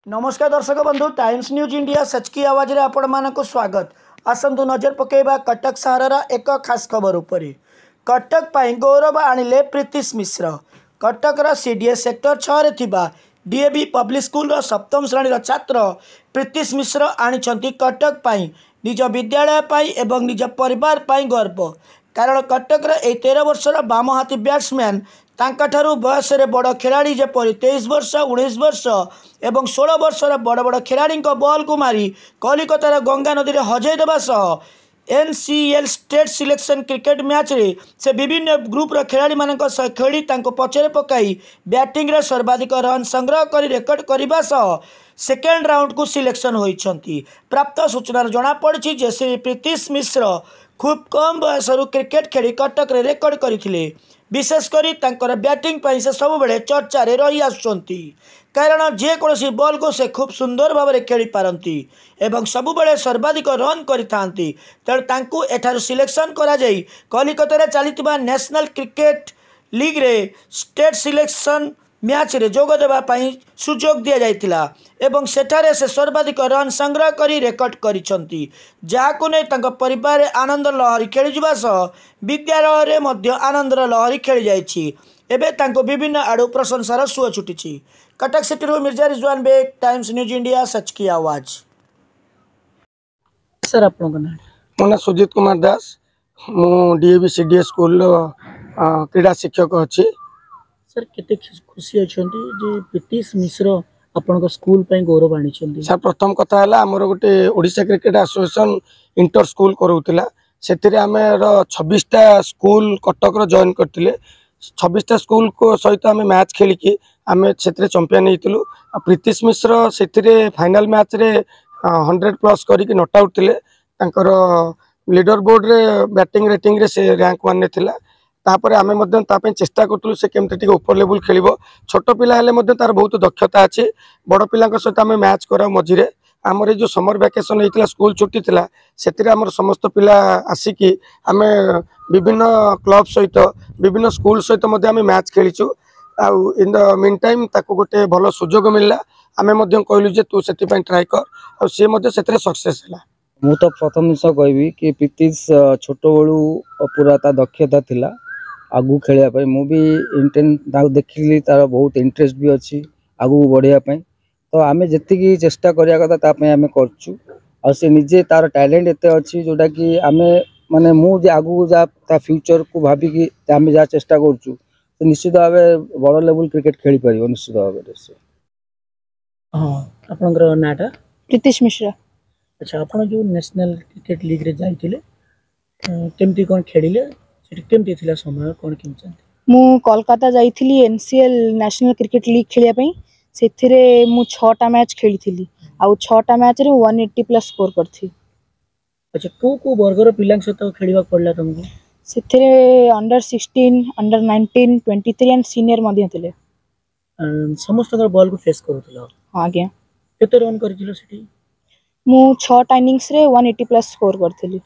नमस्कार दर्शक बंधु टाइम्स न्यूज इंडिया सचकी आवाज रे आपण मानको स्वागत। आसंतु नजर पकेबा कटक सहरर एक खास खबर उपरे। कटक पाई गौरव आणिले प्रीतिश मिश्र। कटकर सीडीएस सेक्टर 6 रे थिबा डीएवी पब्लिक स्कूल रो सप्तम श्रेणी छात्र प्रीतिश मिश्र आनिछंती कटक पाई निज विद्यालय पाई एवं निज परिवार पाई गर्व। कारण कटक रे 13 वर्षर बामहाती बैट्समैन तांकाठारू बयस रे बड़ खिलाड़ी जेपरी 23 वर्ष 19 वर्ष एवं 16 वर्षर बड़ बड़ खिलाड़ी बॉल को मारी कलिकतार गंगा नदी में हजई देवा सह NCL state selection cricket match रे से विभिन्न ग्रुप रो खिलाड़ी मानक सह खेली पछरे पकाई बैटिंग रे सर्वाधिक रन संग्रह कर रेकर्ड करने सह सेकेंड राउंड को सिलेक्शन होइछंती। प्राप्त सूचना जना पड़ी जे श्री प्रीतिश मिश्र खूब कम बयस क्रिकेट खेली कटक रे रेकर्ड करथिले। विशेषकर तांकर बैटिंग पाई से सब बेले चर्चा रे रही आसुचंती। कारण जेकोसी बॉल को से खूब सुंदर भाव में खेली पारती एवं सब बेले सर्वाधिक रन करिथांती। तेणु तांकु एठारु सिलेक्शन करा जाई कलिकता चलीथिबा नेशनल क्रिकेट लीग रे स्टेट सिलेक्शन मैच रे जोग देबा पई सुजोग दिया जाइतिला एवं सेठारे से सर्वाधिक रन संग्रह करी रेकर्ड करिसंती। जाहाकु नै तांको परिवार आनंद लहरी खेली जिबा सह विद्यालय रे मध्य आनंद लहरी खेली जाइछि। एबे तांको विभिन्न आडु प्रशंसार सुଅ छुटिछि। कटक सिटी रो Mirza Rizwan Baig, Times News India, सच की आवाज। सर आपन ना मो ना सुजीत कुमार दास, मु डीएवी सीडीएस स्कूल क्रीड़ा शिक्षक अच्छी। सर केते खुशी अछंती जे प्रीतिश मिश्र आपन स्कूल पई गौरव आनी छंती। सर प्रथम कथा है आमर गोटे Odisha cricket association inter school करूला से आमर 26टा स्कूल कटक जॉइन करते 26टा स्कूल को सहित आम मैच खेलिकी आम से चंपियन होइतिलु। प्रीतिश मिश्र से फाइनल मैच रे 100+ करके नॉट आउट थे। लीडर बोर्ड रे बैटिंग रेटिंग रे से रैंक 1 थिला। तापर आमे चेष्टा करूँ से केमती ऊपर लेवल खेल। छोट पिला हेले तार बहुत दक्षता अच्छी। बड़ पिला सहित आम मैच करा मझे आमर जो समर वैकेशन होता स्कूल छुट्टी थिला से आमर समस्त पिला आसिकी आम विभिन्न क्लब सहित विभिन्न स्कूल सहित आम मैच खेलीचु। आउ इन द मीन टाइम ताको गोटे भल सुजोग मिलला आम कहलु जे तू से ट्राए कर आ सी सक्सेस है। मु तो प्रथम जिस कहबी कि प्रीतिश छोट बड़ू पूरा ता दक्षता थिला आगू खेलिया मु भी देखिली तार बहुत इंटरेस्ट भी अच्छी आगू बढ़िया तो आम जी चेष्टा करिया कथा आम करचु और से निजे तार टैलेंट एते अच्छी जोटा कि आम माने मु जे आगू जा ता फ्यूचर को भाविकी आम जहाँ चेष्टा करचु तो निश्चित भाव बड़ लेवल क्रिकेट खेली पारिबो निश्चित भाव से। हां आपनकर नाटा प्रीतिश मिश्रा। अच्छा आपण जो नेशनल क्रिकेट लीग रे जाइतिले केमती कोन खेलिले सेठी केमती थिला समय कोन केमचन? मु कोलकाता जाइथिली एनसीएल नेशनल क्रिकेट लीग खेलिया पई सेथिरे मु 6टा मैच खेलिथिली आ 6टा मैच रे 180+ स्कोर करथि। अच्छा को वर्गर पिलांग सहित खेलिबा पड़ला तुमको? सेथिरे अंडर 16 अंडर 19 23 एंड सीनियर मध्ये थिले। समस्त बॉल को फेस करूथिलो? हां आज्ञा। केते रन करिथिलो सेठी? मु 6टा इनिंग्स रे 180+ स्कोर करथिली।